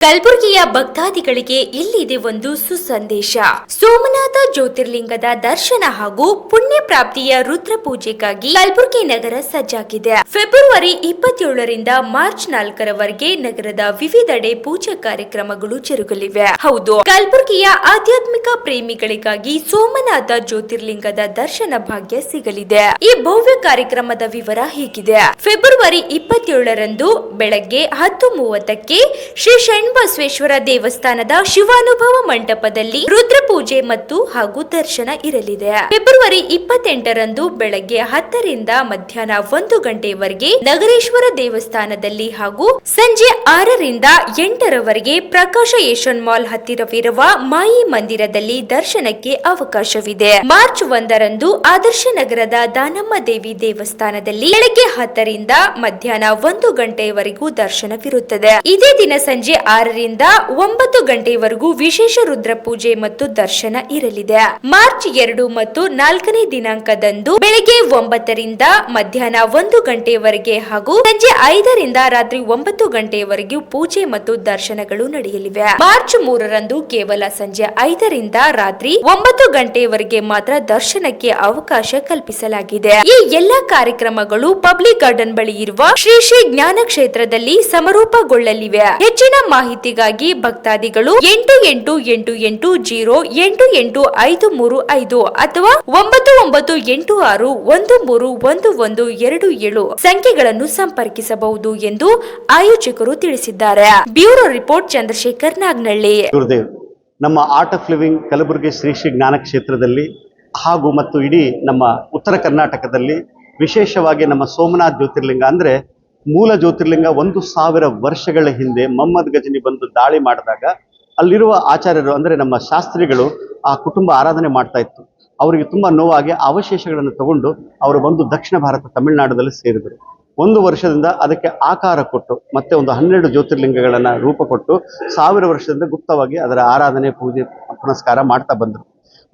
ಕಲಬುರಗಿಯ ಭಕ್ತಾದಿಗಳಿಗೆ ಇಲ್ಲಿದೆ ಒಂದು ಸುಸಂದೇಶ. ಸೋಮನಾಥ ಜ್ಯೋತಿರ್ಲಿಂಗದ ದರ್ಶನ ಹಾಗೂ ಪುಣ್ಯ ಪ್ರಾಪ್ತಿಯ ರುದ್ರ ಪೂಜೆಗಾಗಿ ಕಲಬುರಗಿ ನಗರ ಸಜ್ಜಾಗಿದೆ. ಫೆಬ್ರವರಿ 27ರಿಂದ ಮಾರ್ಚ್ 4ರವರೆಗೆ ನಗರದ ವಿವಿಧೆಡೆ ಪೂಜಾ ಕಾರ್ಯಕ್ರಮಗಳು ಜರುಗಲಿವೆ. ಹೌದು, ಕಲಬುರಗಿಯ ಆಧ್ಯಾತ್ಮಿಕ ಪ್ರೇಮಿಗಳಿಗಾಗಿ ಸೋಮನಾಥ ಜ್ಯೋತಿರ್ಲಿಂಗದ ದರ್ಶನ ಭಾಗ್ಯ ಸಿಗಲಿದೆ. ಈ ಭವ್ಯ ಕಾರ್ಯಕ್ರಮದ ವಿವರ ಹೀಗಿದೆ. ಫೆಬ್ರವರಿ 27ರಂದು ಬೆಳಗ್ಗೆ 10:30ಕ್ಕೆ ಶ್ರೀ ಬಸವೇಶ್ವರ ದೇವಸ್ಥಾನದ ಶಿವಾನುಭವ ಮಂಟಪದಲ್ಲಿ ರುದ್ರ ಪೂಜೆ ಮತ್ತು ಹಾಗೂ ದರ್ಶನ ಇರಲಿದೆ. ಫೆಬ್ರವರಿ 28ರಂದು ಬೆಳಗ್ಗೆ 10ರಿಂದ ಮಧ್ಯಾಹ್ನ 1 ಗಂಟೆಯವರೆಗೆ ನಗರೇಶ್ವರ ದೇವಸ್ಥಾನದಲ್ಲಿ ಹಾಗೂ ಸಂಜೆ 6ರಿಂದ 8ರವರೆಗೆ ಪ್ರಕಾಶ ಏಷನ್ ಮಾಲ್ ಹತ್ತಿರವಿರುವ ಮಾಯಿ ಮಂದಿರದಲ್ಲಿ ದರ್ಶನಕ್ಕೆ ಅವಕಾಶವಿದೆ. ಮಾರ್ಚ್ 1ರಂದು ಆದರ್ಶ ನಗರದ ದಾನಮ್ಮ ದೇವಿ ದೇವಸ್ಥಾನದಲ್ಲಿ ಬೆಳಗ್ಗೆ 10ರಿಂದ ಮಧ್ಯಾಹ್ನ 1 ಗಂಟೆಯವರೆಗೂ ದರ್ಶನವಿರುತ್ತದೆ. ಇದೇ ದಿನ ಸಂಜೆ 6ರಿಂದ 9 ಗಂಟೆಯವರೆಗೂ ವಿಶೇಷ ರುದ್ರ ಪೂಜೆ ಮತ್ತು ದರ್ಶನ ಇರಲಿದೆ. ಮಾರ್ಚ್ 2 ಮತ್ತು 4ನೇ ದಿನಾಂಕದಂದು ಬೆಳಗ್ಗೆ 9ರಿಂದ ಮಧ್ಯಾಹ್ನ 1 ಗಂಟೆಯವರೆಗೆ ಹಾಗೂ ಸಂಜೆ 5ರಿಂದ ರಾತ್ರಿ 9 ಗಂಟೆಯವರೆಗೂ ಪೂಜೆ ಮತ್ತು ದರ್ಶನಗಳು ನಡೆಯಲಿವೆ. ಮಾರ್ಚ್ 3ರಂದು ಕೇವಲ ಸಂಜೆ 5ರಿಂದ ರಾತ್ರಿ 9 ಗಂಟೆಯವರೆಗೆ ಮಾತ್ರ ದರ್ಶನಕ್ಕೆ ಅವಕಾಶ ಕಲ್ಪಿಸಲಾಗಿದೆ. ಈ ಎಲ್ಲಾ ಕಾರ್ಯಕ್ರಮಗಳು ಪಬ್ಲಿಕ್ ಗಾರ್ಡನ್ ಬಳಿ ಇರುವ ಶ್ರೀ ಶ್ರೀ ಜ್ಞಾನ ಕ್ಷೇತ್ರದಲ್ಲಿ ಸಮಾರೋಪಗೊಳ್ಳಲಿವೆ. ಹೆಚ್ಚಿನ ಮಾಹಿತಿಗಾಗಿ ಭಕ್ತಾದಿಗಳು 8880885335 ಅಥವಾ 9986131127 ಸಂಖ್ಯೆಗಳನ್ನು ಸಂಪರ್ಕಿಸಬಹುದು ಎಂದು ಆಯೋಜಕರು ತಿಳಿಸಿದ್ದಾರೆ. Bureau report Chandrashekhar Nagnalli. ನಮ್ಮ Art of Living Kalaburagi Shri Shri ಜ್ಞಾನ ಕ್ಷೇತ್ರದಲ್ಲಿ ಹಾಗೂ ಮತ್ತು ಇಡೀ ನಮ್ಮ ಉತ್ತರ ಕರ್ನಾಟಕದಲ್ಲಿ ವಿಶೇಷವಾಗಿ ನಮ್ಮ ಸೋಮನಾಥ್ ಜ್ಯೋತಿರ್ಲಿಂಗ ಅಂದರೆ ಮೂಲ ಜ್ಯೋತಿರ್ಲಿಂಗ 1000 ವರ್ಷಗಳ ಹಿಂದೆ ಮೊಹಮ್ಮದ್ ಗಜನಿ ಬಂದು ದಾಳಿ ಮಾಡಿದಾಗ ಅಲ್ಲಿರುವ ಆಚಾರ್ಯರು ಅಂದರೆ ನಮ್ಮ ಶಾಸ್ತ್ರಿಗಳು ಆ ಕುಟುಂಬ ಆರಾಧನೆ ಮಾಡ್ತಾ ಇತ್ತು. ಅವರಿಗೆ ತುಂಬ ನೋವಾಗಿ ಅವಶೇಷಗಳನ್ನು ತಗೊಂಡು ಅವರು ಬಂದು ದಕ್ಷಿಣ ಭಾರತ ತಮಿಳುನಾಡಲ್ಲಿ ಸೇರಿದರು. 1 ವರ್ಷದಿಂದ ಅದಕ್ಕೆ ಆಕಾರ ಕೊಟ್ಟು ಮತ್ತೆ ಒಂದು 12 ಜ್ಯೋತಿರ್ಲಿಂಗಗಳನ್ನು ರೂಪ ಕೊಟ್ಟು 1000 ವರ್ಷದಿಂದ ಗುಪ್ತವಾಗಿ ಅದರ ಆರಾಧನೆ ಪೂಜೆ ಪುನಸ್ಕಾರ ಮಾಡ್ತಾ ಬಂದರು.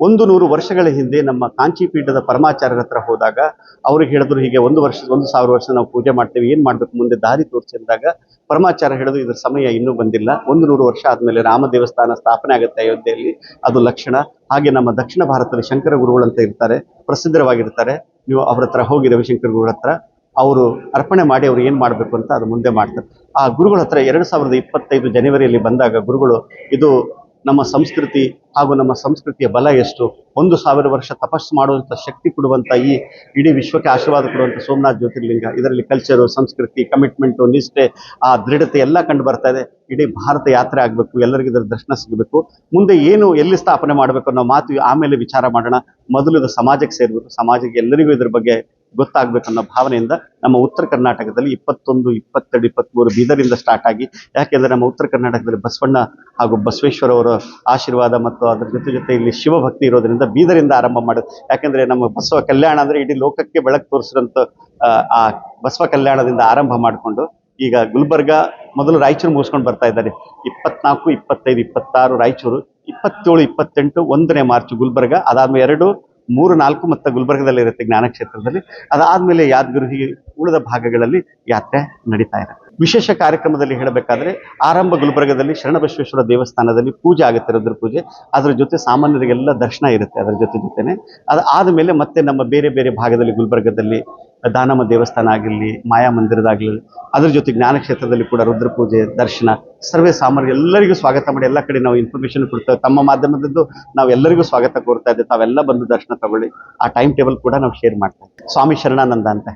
100 ವರ್ಷಗಳ ಹಿಂದೆ ನಮ್ಮ ಕಾಂಚಿ ಪೀಠದ ಪರಮಾಚಾರ್ಯರ ಹತ್ರ ಹೋದಾಗ ಅವ್ರಿಗೆ ಹೇಳಿದ್ರು, ಹೀಗೆ 1000 ವರ್ಷ ನಾವು ಪೂಜೆ ಮಾಡ್ತೇವೆ, ಏನು ಮಾಡಬೇಕು ಮುಂದೆ ದಾರಿ ತೋರಿಸಿದಾಗ ಪರಮಾಚಾರ್ಯ ಹೇಳಿದ್ರು, ಇದ್ರ ಸಮಯ ಇನ್ನೂ ಬಂದಿಲ್ಲ. 100 ವರ್ಷ ಆದಮೇಲೆ ರಾಮ ದೇವಸ್ಥಾನ ಸ್ಥಾಪನೆ ಆಗುತ್ತೆ ಅಯೋಧ್ಯೆಯಲ್ಲಿ, ಅದು ಲಕ್ಷಣ. ಹಾಗೆ ನಮ್ಮ ದಕ್ಷಿಣ ಭಾರತದಲ್ಲಿ ಶಂಕರ ಗುರುಗಳು ಅಂತ ಇರ್ತಾರೆ, ಪ್ರಸಿದ್ಧವಾಗಿರ್ತಾರೆ. ನೀವು ಅವ್ರ ಹತ್ರ ಹೋಗಿ ರವಿಶಂಕರ್ ಗುರುಗಳ ಹತ್ರ ಅವರು ಅರ್ಪಣೆ ಮಾಡಿ ಅವ್ರು ಏನು ಮಾಡಬೇಕು ಅಂತ ಅದು ಮುಂದೆ ಮಾಡ್ತಾರೆ. ಆ ಗುರುಗಳ ಹತ್ರ 2025 ಜನವರಿಯಲ್ಲಿ ಬಂದಾಗ ಗುರುಗಳು, ಇದು ನಮ್ಮ ಸಂಸ್ಕೃತಿ ಹಾಗೂ ನಮ್ಮ ಸಂಸ್ಕೃತಿಯ ಬಲ ಎಷ್ಟು, 1000 ವರ್ಷ ತಪಸ್ಸು ಮಾಡುವಂಥ ಶಕ್ತಿ ಕೊಡುವಂಥ ಈ ಇಡೀ ವಿಶ್ವಕ್ಕೆ ಆಶೀರ್ವಾದ ಕೊಡುವಂಥ ಸೋಮನಾಥ್ ಜ್ಯೋತಿರ್ಲಿಂಗ, ಇದರಲ್ಲಿ ಕಲ್ಚರು, ಸಂಸ್ಕೃತಿ, ಕಮಿಟ್ಮೆಂಟು, ನಿಷ್ಠೆ, ಆ ದೃಢತೆ ಎಲ್ಲ ಕಂಡು ಬರ್ತಾ ಇದೆ. ಇಡೀ ಭಾರತ ಯಾತ್ರೆ ಆಗಬೇಕು, ಎಲ್ಲರಿಗೂ ಇದರ ದರ್ಶನ ಸಿಗಬೇಕು. ಮುಂದೆ ಏನು ಎಲ್ಲಿ ಸ್ಥಾಪನೆ ಮಾಡಬೇಕು ಅನ್ನೋ ಮಾತು ಆಮೇಲೆ ವಿಚಾರ ಮಾಡೋಣ. ಮೊದಲು ಇದು ಸಮಾಜಕ್ಕೆ ಸೇರಬೇಕು, ಸಮಾಜಕ್ಕೆ ಎಲ್ಲರಿಗೂ ಇದ್ರ ಬಗ್ಗೆ ಗೊತ್ತಾಗಬೇಕನ್ನೋ ಭಾವನೆಯಿಂದ ನಮ್ಮ ಉತ್ತರ ಕರ್ನಾಟಕದಲ್ಲಿ 21, 22, 23 ಬೀದರಿಂದ ಸ್ಟಾರ್ಟ್ ಆಗಿ, ಯಾಕೆಂದರೆ ನಮ್ಮ ಉತ್ತರ ಕರ್ನಾಟಕದಲ್ಲಿ ಬಸವಣ್ಣ ಹಾಗೂ ಬಸವೇಶ್ವರ ಅವರ ಆಶೀರ್ವಾದ ಮತ್ತು ಅದರ ಜೊತೆ ಇಲ್ಲಿ ಶಿವಭಕ್ತಿ ಇರೋದ್ರಿಂದ ಬೀದರಿಂದ ಆರಂಭ ಮಾಡೋದು. ಯಾಕೆಂದರೆ ನಮ್ಮ ಬಸವ ಕಲ್ಯಾಣ ಅಂದರೆ ಇಡೀ ಲೋಕಕ್ಕೆ ಬೆಳಕು ತೋರಿಸಿದಂಥ ಆ ಬಸವ ಕಲ್ಯಾಣದಿಂದ ಆರಂಭ ಮಾಡಿಕೊಂಡು ಈಗ ಗುಲ್ಬರ್ಗ ಮೊದಲು ರಾಯಚೂರು ಮುಗಿಸ್ಕೊಂಡು ಬರ್ತಾ ಇದ್ದಾರೆ. 24, 25, 26 ರಾಯಚೂರು, 27, 28 1ನೇ ಮಾರ್ಚ್ ಗುಲ್ಬರ್ಗ, ಅದಾದ್ಮೇಲೆ 2, 3, 4 ಮತ್ತು ಗುಲ್ಬರ್ಗದಲ್ಲಿ ಇರುತ್ತೆ ಜ್ಞಾನ ಕ್ಷೇತ್ರದಲ್ಲಿ. ಅದಾದ್ಮೇಲೆ ಯಾದಗಿರಿ, ಹೀಗೆ ಉಳಿದ ಭಾಗಗಳಲ್ಲಿ ಯಾತ್ರೆ ನಡೀತಾ ಇದೆ. ವಿಶೇಷ ಕಾರ್ಯಕ್ರಮದಲ್ಲಿ ಹೇಳಬೇಕಾದ್ರೆ ಆರಂಭ ಗುಲ್ಬರ್ಗದಲ್ಲಿ ಶರಣಬಸವೇಶ್ವರ ದೇವಸ್ಥಾನದಲ್ಲಿ ಪೂಜೆ ಆಗುತ್ತೆ, ರುದ್ರ ಪೂಜೆ. ಅದರ ಜೊತೆ ಸಾಮಾನ್ಯರಿಗೆಲ್ಲ ದರ್ಶನ ಇರುತ್ತೆ ಅದರ ಜೊತೆನೆ. ಅದಾದಮೇಲೆ ಮತ್ತೆ ನಮ್ಮ ಬೇರೆ ಬೇರೆ ಭಾಗದಲ್ಲಿ ಗುಲ್ಬರ್ಗದಲ್ಲಿ ದಾನಮ್ಮ ದೇವಸ್ಥಾನ ಆಗಿರಲಿ, ಮಾಯಾ ಮಂದಿರದಾಗಲಿ, ಅದ್ರ ಜೊತೆ ಜ್ಞಾನ ಕ್ಷೇತ್ರದಲ್ಲಿ ಕೂಡ ರುದ್ರ ಪೂಜೆ, ದರ್ಶನ, ಸರ್ವೇ ಸಾಮಾನ್ಯ ಎಲ್ಲರಿಗೂ ಸ್ವಾಗತ ಮಾಡಿ ಎಲ್ಲ ಕಡೆ ನಾವು ಇನ್ಫಾರ್ಮೇಶನ್ ಕೊಡ್ತೇವೆ. ತಮ್ಮ ಮಾಧ್ಯಮದದ್ದು ನಾವು ಎಲ್ಲರಿಗೂ ಸ್ವಾಗತ ಕೋರ್ತಾ ಇದ್ದೇವೆ. ತಾವೆಲ್ಲ ಬಂದು ದರ್ಶನ ತಗೊಳ್ಳಿ. ಆ ಟೈಮ್ ಟೇಬಲ್ ಕೂಡ ನಾವು ಶೇರ್ ಮಾಡ್ತಾ ಇದ್ದೇವೆ. ಸ್ವಾಮಿ ಶರಣಾನಂದ ಅಂತ.